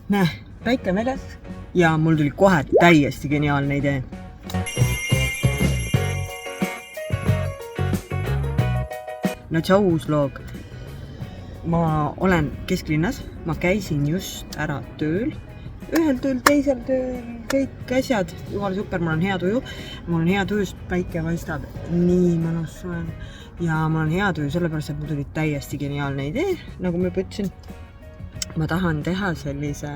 Näe, päike väljas ja mul tuli kohe täiesti geniaalne idee. No tšau, uus loog. Ma olen kesklinnas, ma käisin just ära tööl. Ühel tööl, teisel tööl, kõik asjad. Jumala super, mul on hea tuju. Mul on hea tuju, sest päike paistab. Nii mõnus olen. Ja mul on hea tuju, sellepärast, et mul tuli täiesti geniaalne idee, nagu ma juba ütlesin. Ma tahan teha sellise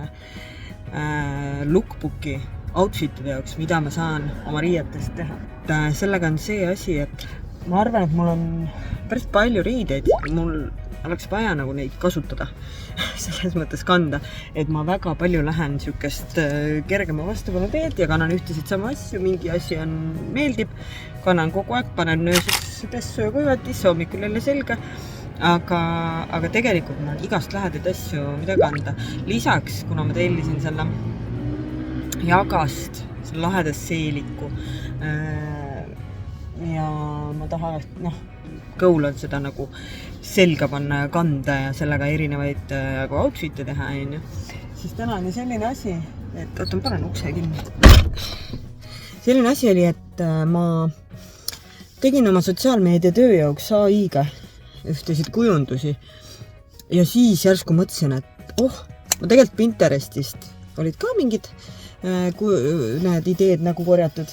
lookbooki outfitide jaoks, mida ma saan oma riietest teha. Sellega on see asi, et ma arvan, et mul on päris palju riideid. Mul oleks vaja nagu neid kasutada, selles mõttes kanda, et ma väga palju lähen sükest kergema vastupanu teed ja kannan ühtesid sama asju, mingi asi on meeldib, kannan kogu aeg, panen nööseks pessu ja kuivatisse, hommikul jälle selga, aga tegelikult mul on igast lähedaid asju, mida kanda. Lisaks, kuna ma tellisin selle Jagast, selle lahedast seeliku ja ma tahan, kõulan seda nagu selga panna ja kanda ja sellega erinevaid outfit'e teha, siis täna oli selline asi, et ma panen ukse kinni. Selline asi oli, et ma tegin oma sotsiaalmeedia töö jaoks AI-ga ühtesid kujundusi ja siis järsku mõtlesin, et ma tegelikult Pinterestist olid ka mingid need ideed nagu korjatud.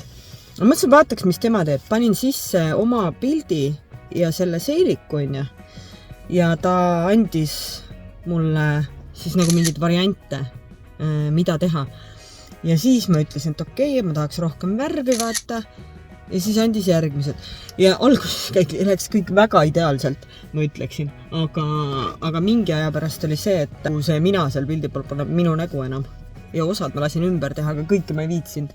Ma mõtlesin, vaataks, mis tema teeb. Panin sisse oma pildi ja selle seeliku, ja ta andis mulle siis nagu mingid variante, mida teha. Ja siis ma ütlesin, et okei, ma tahaks rohkem värvi vaata ja siis andis järgmised. Ja alguses läks kõik väga ideaalselt, ma ütleksin, aga mingi aja pärast oli see, et see mina seal pildi pool pole minu nägu enam ja osad ma lasin ümber teha, aga kõike ma ei viitsinud.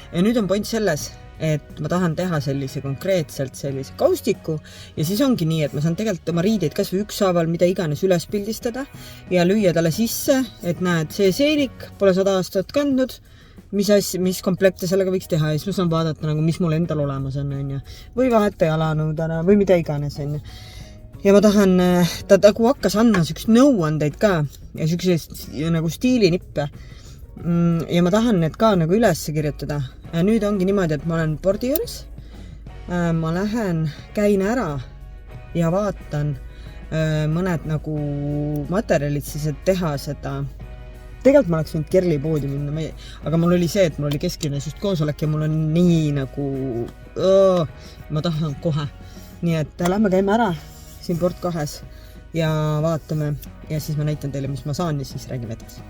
Ja nüüd on point selles, et ma tahan teha konkreetselt sellise kaustiku ja siis ongi nii, et ma saan tegelikult oma riideid kas või ükshaaval mida iganes üles pildistada ja lüüa talle sisse, et näed, see seelik pole 100 aastat kandnud, mis komplekte sellega võiks teha ja siis ma saan vaadata, nagu, mis mul endal olemas on, või vaheta jalanõud ära või mida iganes. Ja ma tahan, ta nagu hakkas andma sükst nõuandeid ka ja sükseid nagu stiilinippe. Ja ma tahan need ka nagu üles kirjutada. Ja nüüd ongi niimoodi, et ma olen bordi juures. Ma lähen, käin ära ja vaatan mõned nagu materjalid siis, et teha seda. Tegelikult ma oleks võinud Kerli poodi minna, aga mul oli see, et mul oli kesklinnas just koosolek ja mul on nii nagu, ma tahan kohe. Nii et lähme käime ära siin Port 2 ja vaatame ja siis ma näitan teile, mis ma saan ja siis räägime edasi.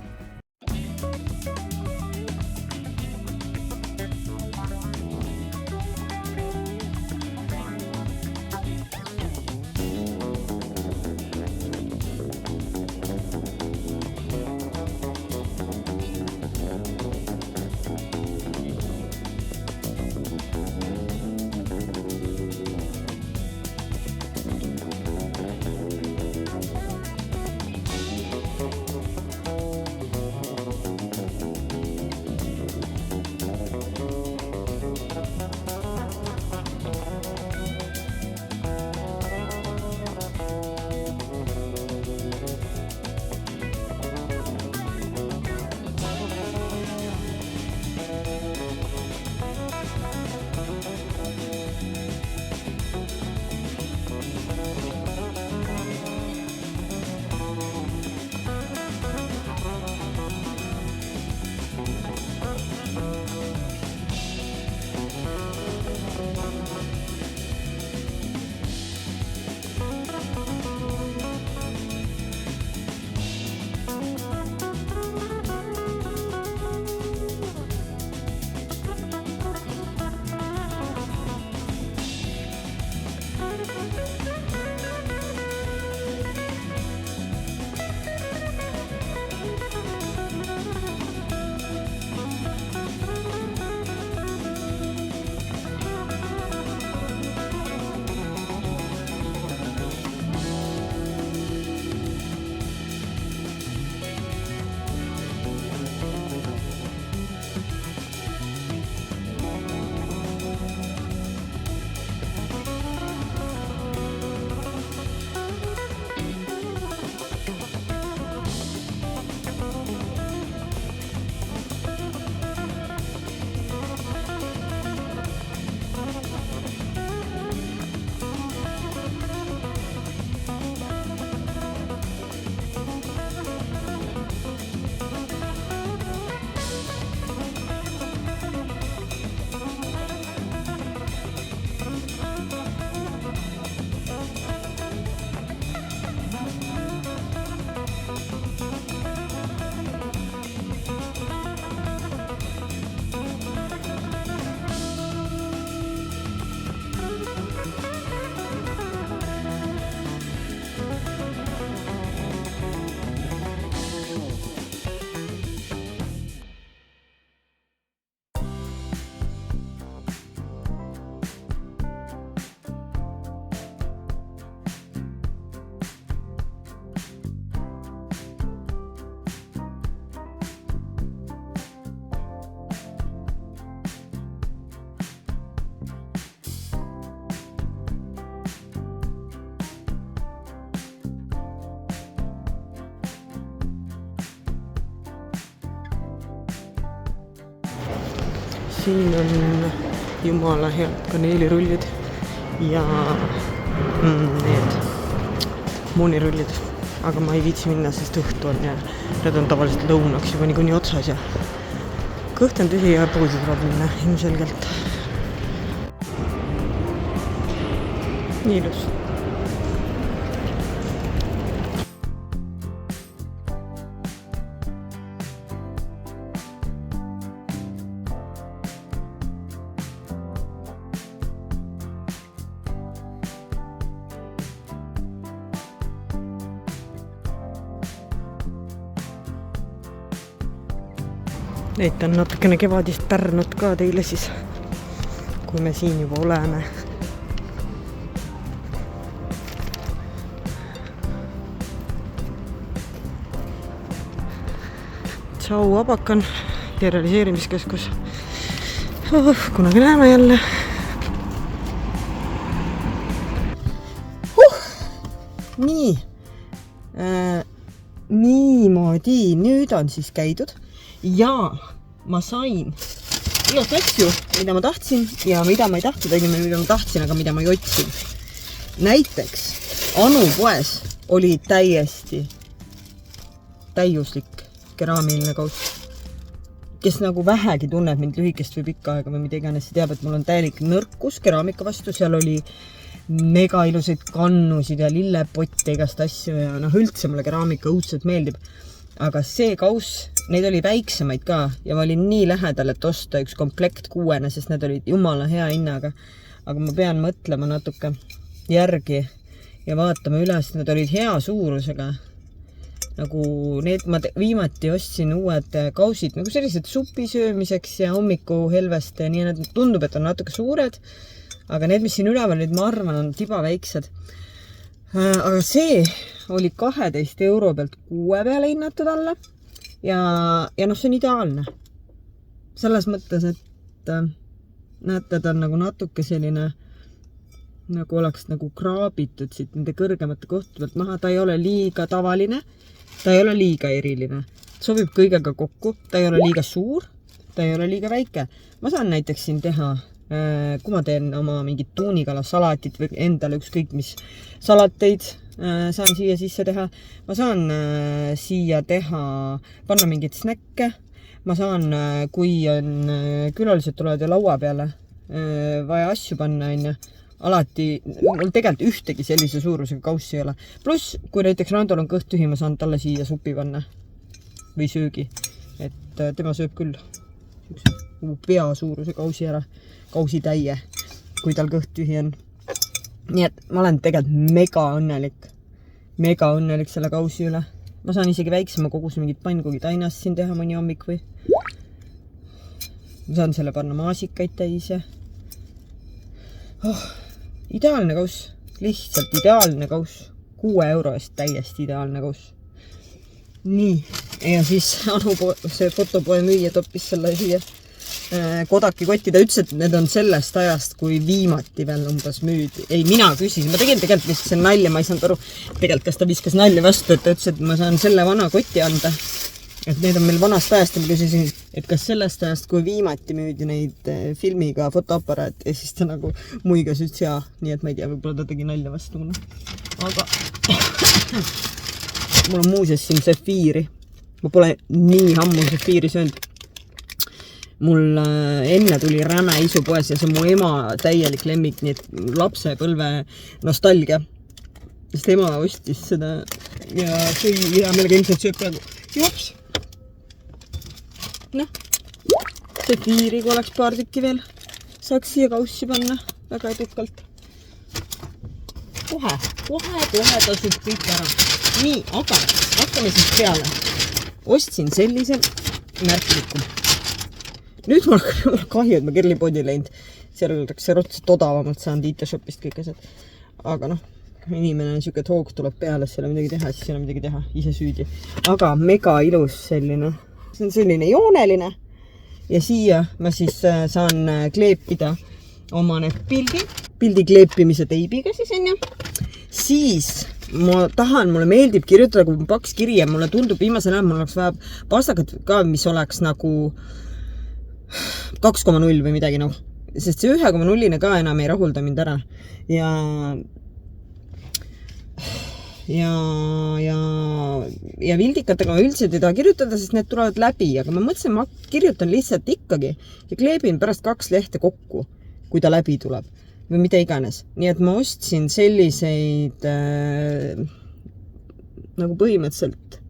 siin on jumala head kaneelirullid ja need moonirullid, aga ma ei viitsi minna, sest õhtu on ja need on tavaliselt lõunaks juba niikuinii otsas ja kõht on tühi ja poodi tuleb minna ilmselgelt. Nii ilus. Näitan natukene kevadist Pärnut ka teile siis, kui me siin juba oleme. Tšau Abakan ja realiseerimiskeskus. Kunagi näeme jälle. Nii. Niimoodi. Nüüd on siis käidud. Ja ma sain igast asju, mida ma tahtsin ja mida ma ei tahtnud, mida ma tahtsin, aga mida ma ei otsin. Näiteks Anu poes oli täiesti täiuslik keraamiline kauss. Kes nagu vähegi tunneb mind lühikest või pikka aega või mida iganes, teab, et mul on täielik nõrkus keraamika vastu. Seal oli mega ilusaid kannusid ja lillepotte igast asju ja üldse mulle keraamika õudselt meeldib. Aga see kauss, neid oli väiksemaid ka ja ma olin nii lähedal, et osta üks komplekt 6, sest need olid jumala hea hinnaga. Aga ma pean mõtlema natuke järgi ja vaatama üles, need olid hea suurusega. Nagu need ma viimati ostsin uued kausid, nagu sellised supi söömiseks ja hommiku helvest ja nii, need tundub, et on natuke suured. Aga need, mis siin üleval olid, ma arvan, on tiba väiksed. Aga see oli 12 euro pealt 6 peale hinnatud alla ja see on ideaalne. Selles mõttes, et näete, ta on nagu natuke selline, nagu oleks nagu kraabitud siit nende kõrgemate kohtu pealt maha. Ta ei ole liiga tavaline, ta ei ole liiga eriline. Sobib kõigega kokku, ta ei ole liiga suur, ta ei ole liiga väike. Ma saan näiteks siin teha, kui ma teen oma mingit tuunikala salatit või endale ükskõik mis salateid, saan siia sisse teha. Ma saan siia teha, panna mingit snäkke. Ma saan, kui on külalised tulevad ja laua peale vaja asju panna, alati, mul tegelikult ühtegi sellise suurusega kaussi ei ole. Pluss, kui näiteks Randol on kõht tühi, ma saan talle siia supi panna või söögi. Et tema sööb küll pea suuruse kausi ära, kausi täie, kui tal kõht tühi on. Nii et ma olen tegelikult mega õnnelik selle kausi üle. Ma saan isegi väiksema koguse mingid pannkogid ainast siin teha mõni hommik või. Ma saan selle panna maasikaid täis ja ideaalne kauss, lihtsalt ideaalne kauss. 6 euro eest täiesti ideaalne kauss. Nii, ja siis Anu see fotopoe müüja toppis selle siia Kodaki kotti. Ta ütles, et need on sellest ajast, kui viimati veel umbes müüdi. Ei, mina küsisin. Ma tegin tegelikult vist see nalja, ma ei saanud aru, tegelikult kas ta viskas nalja vastu, et ta ütles, et ma saan selle vana kotti anda. Et need on meil vanast ajast ja ma küsisin, et kas sellest ajast, kui viimati müüdi neid filmiga fotoaparaat ja siis ta nagu muigas ütles jaa. Nii et ma ei tea, võib-olla ta tegi nalja vastu mulle. Aga mul on muuseas siin sefiiri. Ma pole nii ammu sefiiri söönud. Mul enne tuli räme isu poes ja see mu ema täielik lemmik, nii et lapsepõlve nostalgia. Sest ema ostis seda ja sõi hea meelega ilmselt sööb praegu. Jops! Noh, sefiiri, kui oleks paar tükki veel, saaks siia kaussi panna väga edukalt. Kohe tasub kõik ära. Nii, aga hakkame siis peale. Ostsin sellise märkliku. Nüüd mul on kahju, et ma Kerlipoodi läinud. Seal oleks rotselt odavamalt saanud IT-shopist kõik asjad. Aga inimene on siuke, et hoog tuleb peale, siis ei ole midagi teha, siis ei ole midagi teha, ise süüdi. Aga mega ilus selline. See on selline jooneline. Ja siia ma siis saan kleepida oma need pildi kleepimise teibiga siis on ju. Siis ma tahan, mulle meeldib kirjutada, kui paks kiri ja mulle tundub viimasel ajal, mul oleks vaja pastakat ka, mis oleks nagu 2,0 või midagi noh. Sest see 1,0 ka enam ei rahulda mind ära. Ja vildikatega ma üldse ei taha kirjutada, sest need tulevad läbi, aga ma mõtlesin, ma kirjutan lihtsalt ikkagi ja kleebin pärast 2 lehte kokku, kui ta läbi tuleb või mida iganes. Nii et ma ostsin selliseid nagu põhimõtteliselt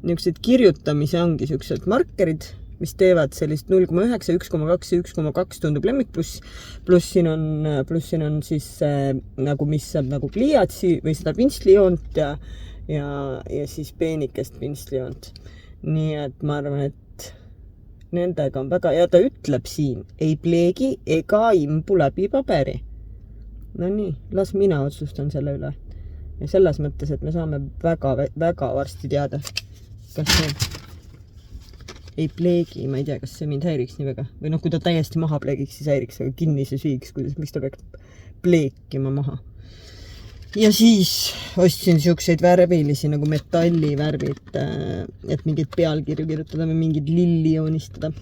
niisugused kirjutamise ongi niisugused markerid, mis teevad sellist 0,9, 1,2 ja 1,2 tundub lemmik, pluss siin on siis nagu, mis saab nagu pliiatsi või seda pintslijoont ja siis peenikest pintslijoont. Nii et ma arvan, et nendega on väga, ja ta ütleb siin, ei pleegi ega imbu läbi paberi. No nii, las mina otsustan selle üle. Ja selles mõttes, et me saame väga varsti teada, kas see ei pleegi, ma ei tea, kas see mind häiriks nii väga. Või noh, kui ta täiesti maha pleegiks, siis häiriks, aga kinni see süüks, miks ta peaks pleekima maha. Ja siis ostsin siukseid värvilisi nagu metallivärvid, et mingid pealkirju kirjutada või mingid lilli joonistada.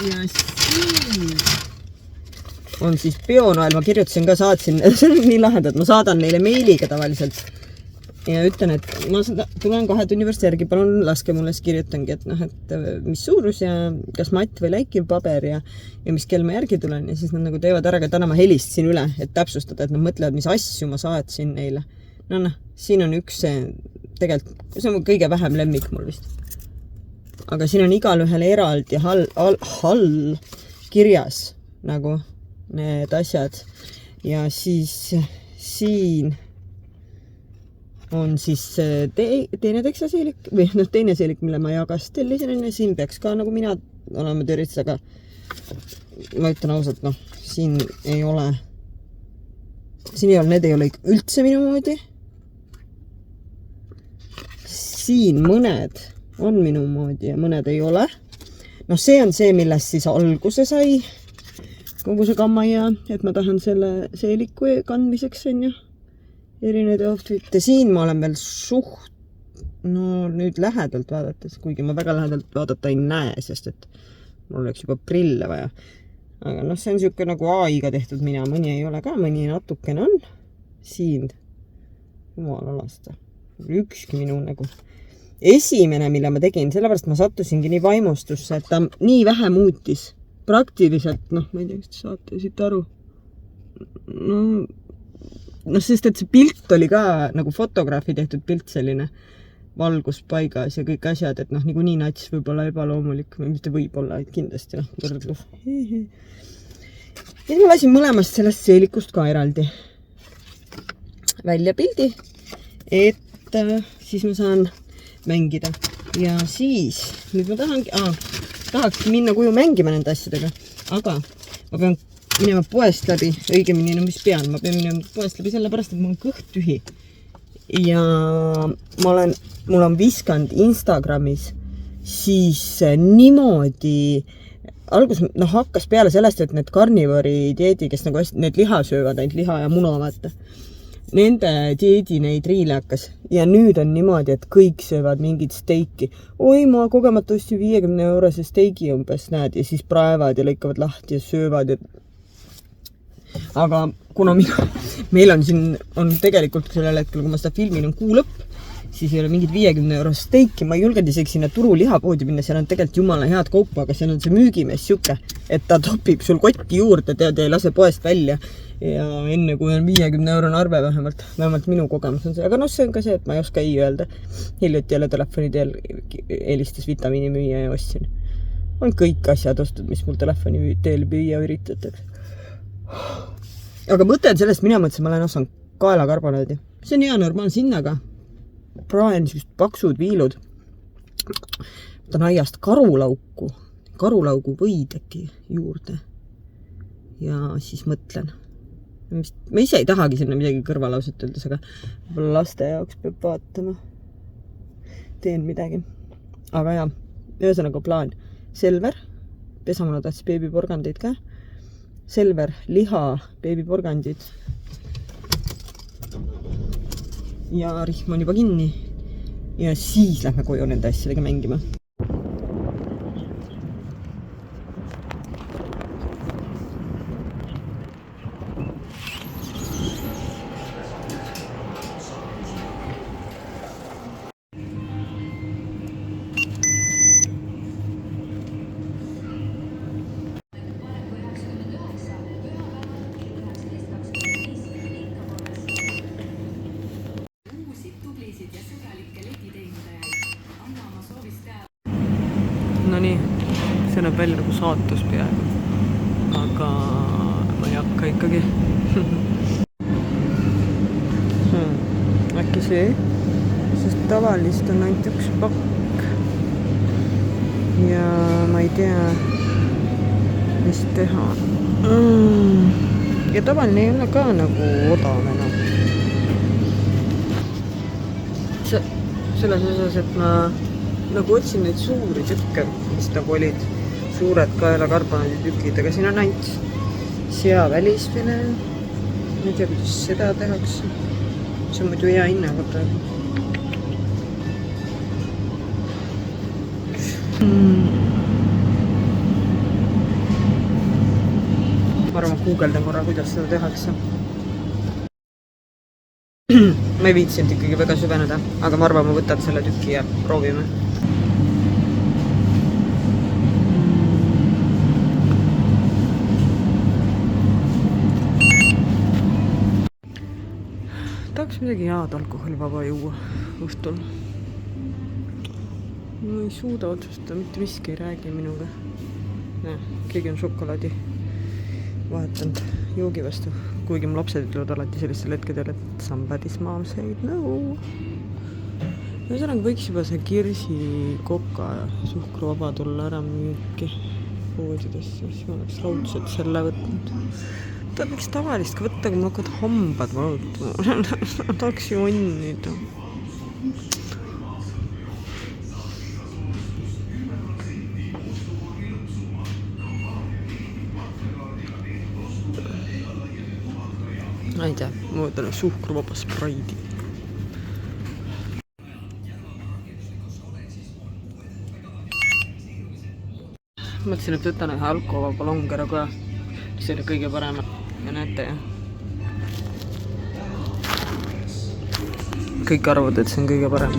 Ja siis on siis peonoel, ma kirjutasin ka, saatsin, see on nii lahedad, ma saadan neile meiliga tavaliselt. Ja ütlen, et ma tulen 2 tunni pärast järgi, palun laske mulle, siis kirjutangi, et noh, et mis suurus ja kas matt või läikiv paber ja mis kell ma järgi tulen. Ja siis nad nagu teevad ära, et anna ma helistasin üle, et täpsustada, et nad mõtlevad, mis asju ma saatsin neile. No, siin on üks tegelikult, see on kõige vähem lemmik mul vist. Aga siin on igal ühel eraldi hall kirjas nagu need asjad. Ja siis siin on siis teine teksaseelik või teine seelik, mille ma jagas tellisin. Siin peaks ka nagu mina olema tööriits, aga ma ütlen ausalt, siin ei ole, need ei ole üldse minu moodi. Siin mõned on minu moodi ja mõned ei ole. See on see, millest siis alguse sai kogu see kammaja, et ma tahan selle seeliku kandmiseks, on ju. Erineid outfit'e. Siin ma olen veel nüüd lähedalt vaadates, kuigi ma väga lähedalt vaadata ei näe, sest et mul oleks juba prille vaja. Aga see on siuke nagu AI-ga tehtud mina, mõni ei ole ka, mõni natukene on. Siin, jumala lasta, ükski minu nagu. Esimene, mille ma tegin, sellepärast ma sattusingi nii vaimustusse, et ta nii vähe muutis. Praktiliselt, ma ei tea, kas te saate siit aru. Sest et see pilt oli ka nagu fotograafi tehtud pilt selline valguspaigas ja kõik asjad, et nagu nii nats võib-olla ebaloomulik või mitte võib-olla, et kindlasti võrdlus. Ja ma lasin mõlemast sellest seelikust ka eraldi välja pildi, et siis ma saan mängida. Ja siis, nüüd ma tahaks minna koju mängima nende asjadega, aga ma pean minema poest läbi, õigemini, ma pean minema poest läbi sellepärast, et mul on kõht tühi. Ja mul on viskanud Instagramis siis niimoodi, hakkas peale sellest, et need karnivori dieedi, kes nagu need liha söövad, ainult liha ja muna vaata. Nende dieedi neid riile hakkas. Ja nüüd on niimoodi, et kõik söövad mingit steiki. Oi, ma kogemata ostsin 50 eurose steigi umbes, näed, ja siis praevad ja lõikavad lahti ja söövad ja aga kuna meil on siin tegelikult sellel hetkel, kui ma seda filmin, on kuu lõpp, siis ei ole mingid 50 eurost steiki. Ma ei julgenud isegi sinna turu lihapoodi minna, seal on tegelikult jumala head kaupa, aga seal on see müügimees siuke, et ta topib sul kotti juurde, tead, ei lase poest välja. Ja enne kui on 50 eurone arve vähemalt minu kogemus on see. Aga see on ka see, et ma ei oska ei öelda. Hiljuti jälle telefoni teel helistas vitamiinimüüja ja ostsin. On kõik asjad ostud, mis mul telefoni teel püüa üritatakse. Aga mõtlen sellest, mina mõtlesin, ma olen osanud kaelakarbonaadi. See on hea normaalse hinnaga. Praen just paksud viilud. Võtan aiast karulaugu võid äkki juurde. Ja siis mõtlen. Ma ise ei tahagi sinna midagi kõrvalauset öeldes, aga laste jaoks peab vaatama. Teen midagi. Aga jah, ühesõnaga plaan. Selver, pesamuna tahtis beebiporgandeid ka. Selver, liha, beebiporgandid. Ja rihm on juba kinni. Ja siis lähme koju nende asjadega mängima. No nii, see näeb välja nagu saatus peaaegu. Aga ma ei hakka ikkagi. Äkki see? Sest tavalist on ainult üks pakk. Ja ma ei tea, mis teha. Ja tavaline ei ole ka nagu odav enam. Selles osas, et ma nagu otsin neid suuri tükke, mis nagu olid suured kaelakarbonaadi tükid, aga siin on ainult seavälisfile. Ma ei tea, kuidas seda tehakse. See on muidu hea hinnaga praegu. Ma arvan, guugeldan korra, kuidas seda tehakse. Ma ei viitsinud ikkagi väga süveneda, aga ma arvan, ma võtan selle tüki ja proovime. Tahaks midagi head alkoholivaba juua õhtul. Ma ei suuda otsustada, mitte miski ei räägi minuga. Keegi on šokolaadi vahetanud joogi vastu. Kuigi mu lapsed ütlevad alati sellistel hetkedel, et somebody's mom said no. Ühesõnaga võiks juba see kirsi koka ja suhkruvaba tulla ära müüki poodidesse, siis ma oleks raudselt selle võtnud. Ta võiks tavalist ka võtta, kui mul hakkavad hambad valutama. Tahaks jonnida. Ma ei tea, ma võtan suhkruvaba spraidi. Mõtlesin, et võtan ühe alkovaba longera ka. See oli kõige parem. Ja näete, jah. Kõik arvavad, et see on kõige parem.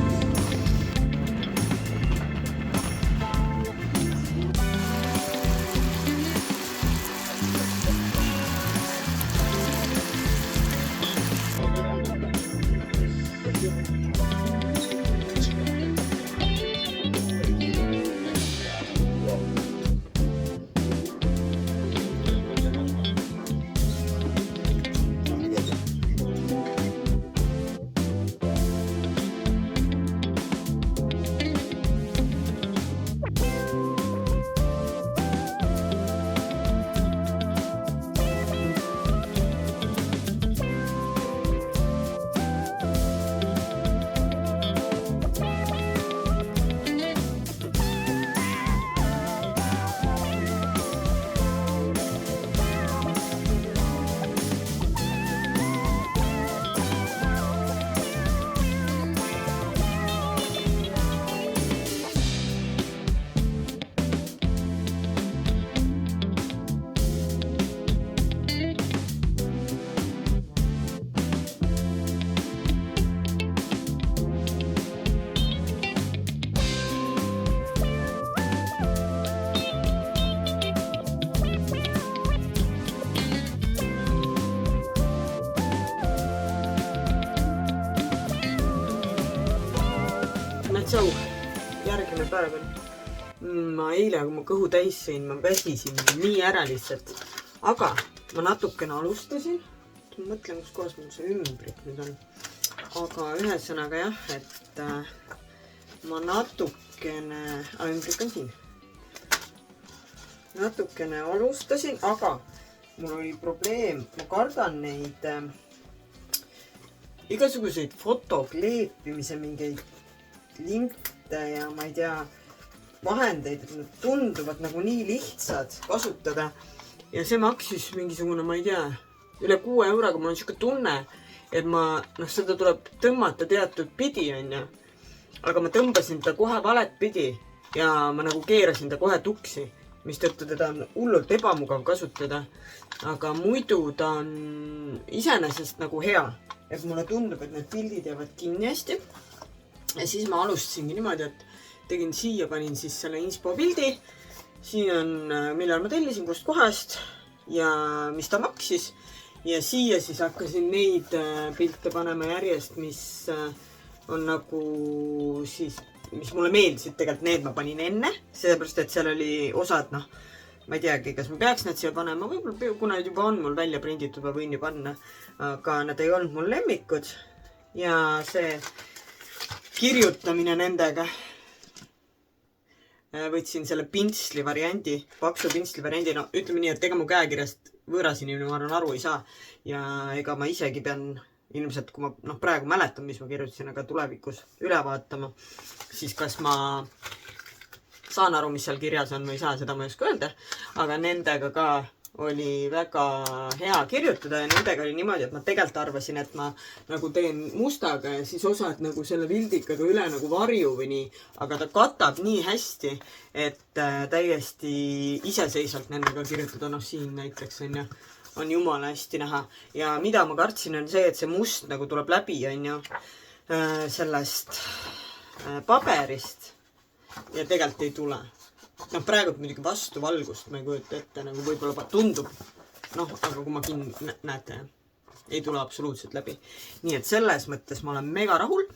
Tšau, järgmine päev on. Ma eile, kui ma kõhu täis sõin, ma väsisin nii ära lihtsalt. Aga ma natukene alustasin. Ma mõtlen, kus kohas mul see ümbrik nüüd on. Aga ühesõnaga jah, et ma natukene... ümbrik on siin. Natukene alustasin, aga mul oli probleem. Ma kardan neid igasuguseid fotokleepimise mingeid linte ja ma ei tea vahendeid, et nad tunduvad nagu nii lihtsad kasutada ja see maksis mingisugune, ma ei tea, üle 6 euroga. Mul on siuke tunne, et seda tuleb tõmmata teatud pidi, onju. Aga ma tõmbasin ta kohe valet pidi ja ma nagu keerasin ta kohe tuksi, mistõttu teda on hullult ebamugav kasutada. Aga muidu ta on iseenesest nagu hea, et mulle tundub, et need pildid jäävad kinni hästi. Ja siis ma alustasingi niimoodi, et tegin siia, panin siis selle inspo pildi. Siin on, millal ma tellisin kust kohast ja mis ta maksis. Ja siia siis hakkasin neid pilte panema järjest, mis on nagu siis mis mulle meeldisid, tegelikult need ma panin enne, sellepärast, et seal oli osad, noh, ma ei teagi, kas ma peaks need siia panema, võib-olla kuna need juba on mul välja prinditud, ma võin ju panna, aga nad ei olnud mul lemmikud ja see kirjutamine nendega, võtsin selle pintsli variandi, paksu pintsli variandi, no ütleme nii, et ega mu käekirjast võõras inimene, ma arvan, aru ei saa ja ega ma isegi pean ilmselt, kui ma praegu mäletan, mis ma kirjutasin, aga tulevikus üle vaatama, siis kas ma saan aru, mis seal kirjas on või ei saa, seda ma ei oska öelda, aga nendega ka oli väga hea kirjutada ja nendega oli niimoodi, et ma tegelikult arvasin, et ma nagu teen mustaga ja siis osad nagu selle vildikaga üle nagu varju või nii, aga ta katab nii hästi, et täiesti iseseisvalt nendega kirjutada, noh siin näiteks on jumala hästi näha ja mida ma kartsin on see, et see must nagu tuleb läbi, on ju, sellest paberist ja tegelikult ei tule. Noh, praegu muidugi vastu valgust ma ei kujuta ette, nagu võib-olla tundub, noh, aga kui ma näete, ei tule absoluutselt läbi. Nii et selles mõttes ma olen mega rahul.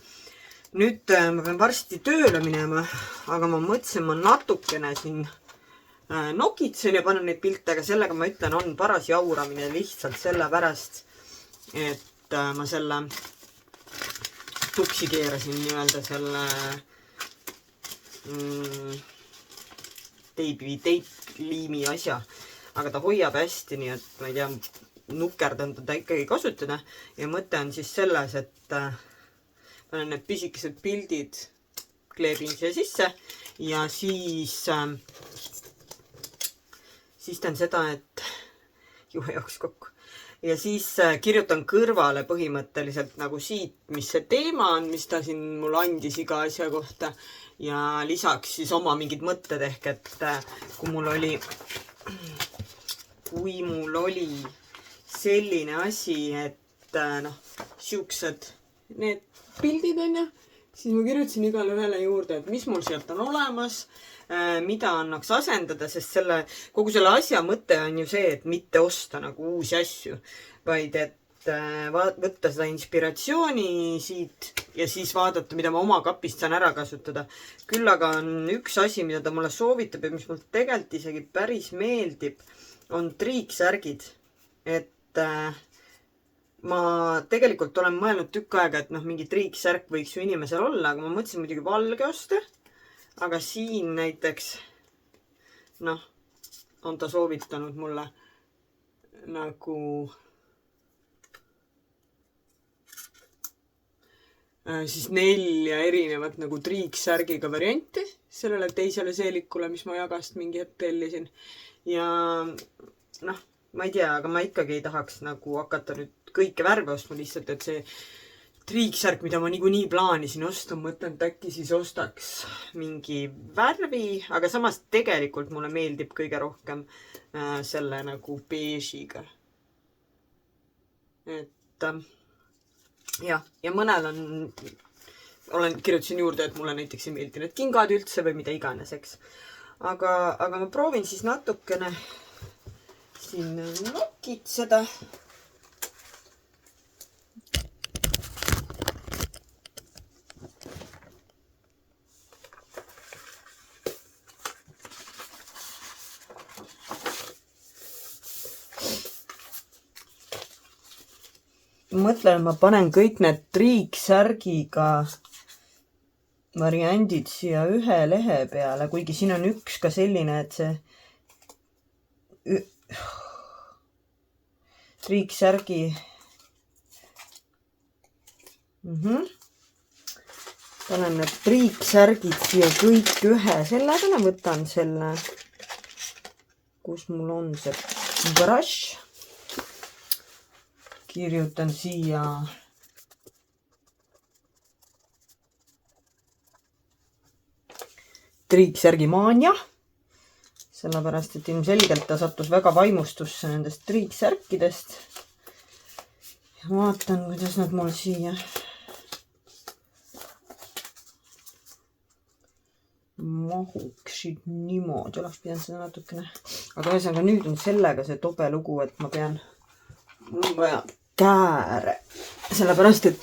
Nüüd ma pean varsti tööle minema, aga ma mõtlesin, ma natukene siin nokitsen ja panen neid pilte, aga sellega ma ütlen, on paras jauramine lihtsalt sellepärast, et ma selle tuksi keerasin nii-öelda selle teipliimi asja, aga ta hoiab hästi, nii et ma ei tea, nukerdan teda ikkagi kasutada ja mõte on siis selles, et panen need pisikesed pildid, kleebin siia sisse ja siis teen seda, et juhe jaoks kokku. Ja siis kirjutan kõrvale põhimõtteliselt nagu siit, mis see teema on, mis ta siin mul andis iga asja kohta. Ja lisaks siis oma mingid mõtted ehk, et kui mul oli selline asi, et noh, siuksed need pildid on ja, siis ma kirjutasin igale ühele juurde, et mis mul sealt on olemas, mida annaks asendada, sest kogu selle asja mõte on ju see, et mitte osta nagu uusi asju, vaid et võtta seda inspiratsiooni siit ja siis vaadata, mida ma oma kapist saan ära kasutada. Küll aga on üks asi, mida ta mulle soovitab ja mis mul tegelikult isegi päris meeldib, on triiksärgid. Et ma tegelikult olen mõelnud tükk aega, et noh, mingi triiksärk võiks ju inimesel olla, aga ma mõtlesin muidugi valge osta. Aga siin näiteks, noh, on ta soovitanud mulle nagu siis 4 erinevat nagu triiksärgiga varianti sellele teisele seelikule, mis ma jagast mingi hetk tellisin. Ja noh, ma ei tea, aga ma ikkagi ei tahaks nagu hakata nüüd kõike värve ostma lihtsalt, et see triiksärk, mida ma niikuinii plaanisin osta, mõtlen, et äkki siis ostaks mingi värvi, aga samas tegelikult mulle meeldib kõige rohkem selle nagu beežiga. Et jah, ja mõnel kirjutasin juurde, et mulle näiteks ei meeldi need kingad üldse või mida iganes, eks. Aga ma proovin siis natukene siin nokitseda. Mõtlen, ma panen kõik need triiksärgiga variandid siia ühe lehe peale, kuigi siin on üks ka selline, et see triiksärgi panen need triiksärgid siia kõik ühe selle peale, võtan selle, kus mul on see brush. Kirjutan siia triiksärgi maania, sellepärast, et ilmselgelt ta sattus väga vaimustusse nendest triiksärkidest. Ja vaatan, kuidas nad mul siia mahuksid niimoodi, oleks pidanud seda natukene. Aga ühesõnaga nüüd on sellega see tobe lugu, et ma pean mul on vaja kääre, sellepärast, et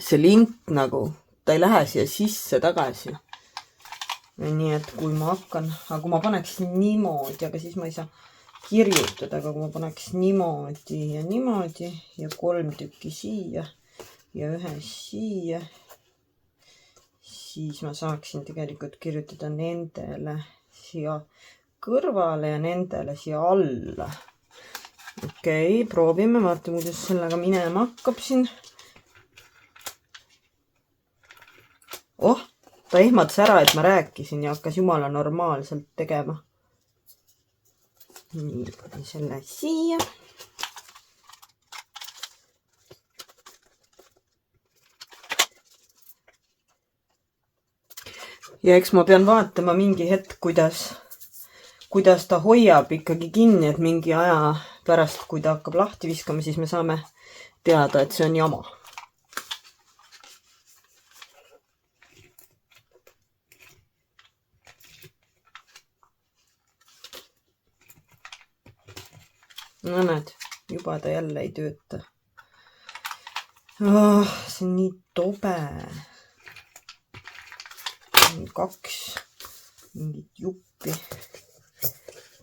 see lint nagu, ta ei lähe siia sisse tagasi. Nii et kui ma hakkan, aga kui ma paneks niimoodi, aga siis ma ei saa kirjutada, aga kui ma paneks niimoodi ja 3 tükki siia ja 1 siia, siis ma saaksin tegelikult kirjutada nendele siia kõrvale ja nendele siia alla. Okei, proovime, vaatame, kuidas sellega minema hakkab siin. Ta ehmatas ära, et ma rääkisin ja hakkas jumala normaalselt tegema. Nii, panen selle siia. Ja eks ma pean vaatama mingi hetk, kuidas ta hoiab ikkagi kinni, et mingi aja pärast, kui ta hakkab lahti viskama, siis me saame teada, et see on jama. No näed, juba ta jälle ei tööta. See on nii tobe. 2 mingit juppi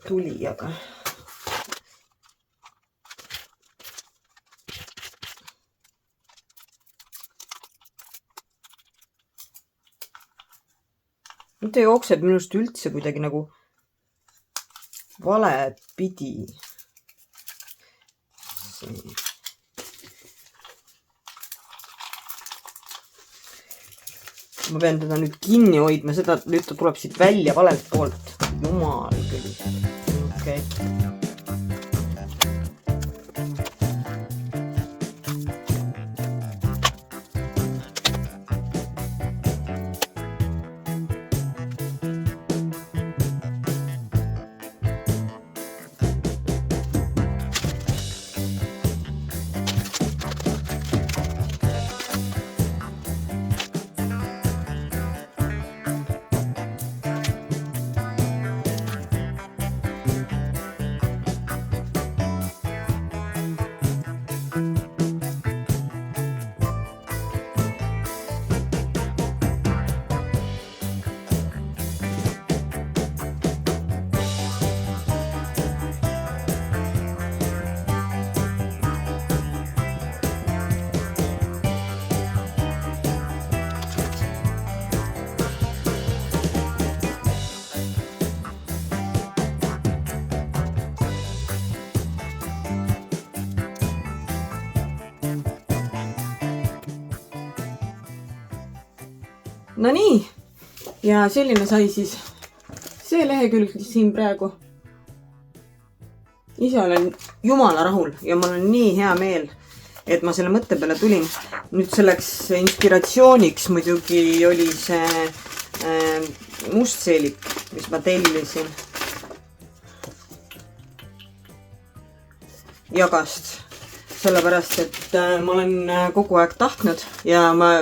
tuli, aga ta jookseb minust üldse kuidagi nagu vale pidi. Ma pean teda nüüd kinni hoidma, seda nüüd ta tuleb siit välja valelt poolt. Jumal küll. Okei. No nii, ja selline sai siis see lehekülg siin praegu. Ise olen jumala rahul ja mul on nii hea meel, et ma selle mõtte peale tulin. Nüüd selleks inspiratsiooniks muidugi oli see mustseelik, mis ma tellisin Jagast. Sellepärast, et ma olen kogu aeg tahtnud ja ma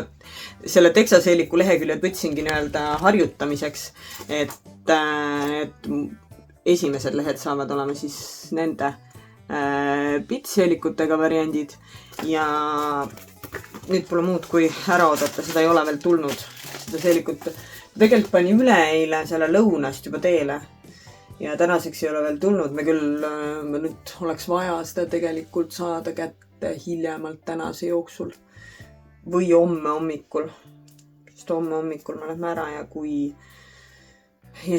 selle teksaseeliku leheküljed võtsingi nii-öelda harjutamiseks, et esimesed lehed saavad olema siis nende pitseelikutega variandid ja nüüd pole muud kui ära oodata, seda ei ole veel tulnud, seda seelikut. Tegelikult pani üleeile selle lõunast juba teele ja tänaseks ei ole veel tulnud, me küll nüüd oleks vaja seda tegelikult saada kätte hiljemalt tänase jooksul. Või homme hommikul. Sest homme hommikul me lähme ära ja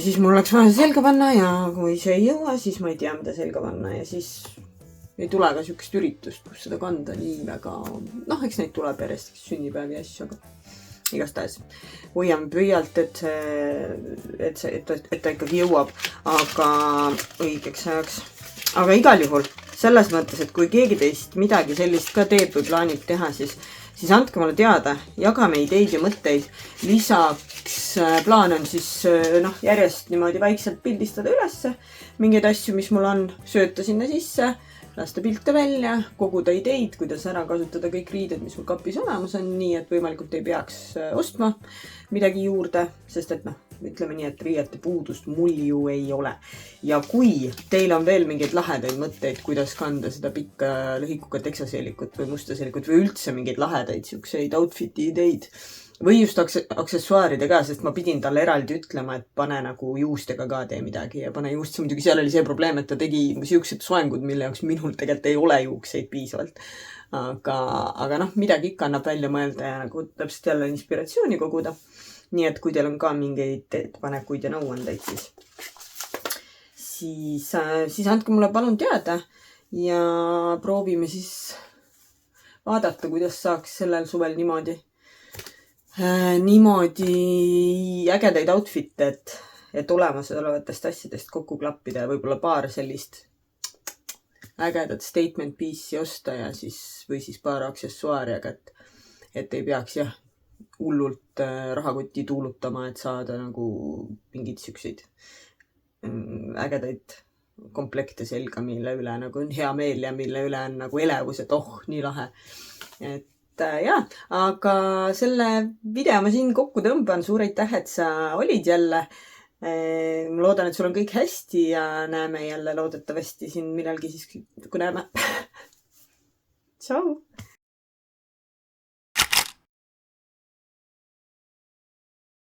siis mul oleks vaja selga panna ja kui see ei jõua, siis ma ei tea, mida selga panna ja siis ei tule ka sükest üritust, kus seda kanda nii väga. Eks neid tuleb järjest sünnipäevi ja asju, aga igastahes hoiame püüalt, et ta ikkagi jõuab, aga õigeks ajaks. Aga igal juhul selles mõttes, et kui keegi teist midagi sellist ka teeb või plaanib teha, siis andke mulle teada, jagame ideid ja mõtteid. Lisaks plaan on siis järjest niimoodi vaikselt pildistada ülesse mingeid asju, mis mul on, sööta sinna sisse, lasta pilte välja, koguda ideid, kuidas ära kasutada kõik riided, mis mul kapis olemas on, nii et võimalikult ei peaks ostma midagi juurde, sest et ütleme nii, et riiete puudust mul ju ei ole. Ja kui teil on veel mingeid lahedaid mõtteid, kuidas kanda seda pikka lühikukat teksaseelikut või musta seelikut või üldse mingeid lahedaid siukseid outfit'i ideid või just aksessuaaride ka, sest ma pidin talle eraldi ütlema, et pane nagu juustega ka tee midagi ja pane juustse. Muidugi seal oli see probleem, et ta tegi siuksed soengud, mille jaoks minul tegelikult ei ole juukseid piisavalt. Aga noh, midagi ikka annab välja mõelda ja nagu täpselt jälle inspiratsiooni koguda. Nii et kui teil on ka mingeid ettepanekuid ja nõuandeid, siis andke mulle palun teada ja proovime siis vaadata, kuidas saaks sellel suvel niimoodi ägedaid outfit'e, et olemasolevatest asjadest kokku klappida ja võib-olla paar sellist ägedat statement piece'i osta ja või siis paar aksessuaari, aga et ei peaks hullult rahakotti tuulutama, et saada nagu mingeid siukseid ägedaid komplekte selga, mille üle nagu on hea meel ja mille üle on nagu elevus, et nii lahe. Aga selle video ma siin kokku tõmban. Suur aitäh, et sa olid jälle. Ma loodan, et sul on kõik hästi ja näeme jälle loodetavasti siin millalgi siis, kui näeme. Tšau!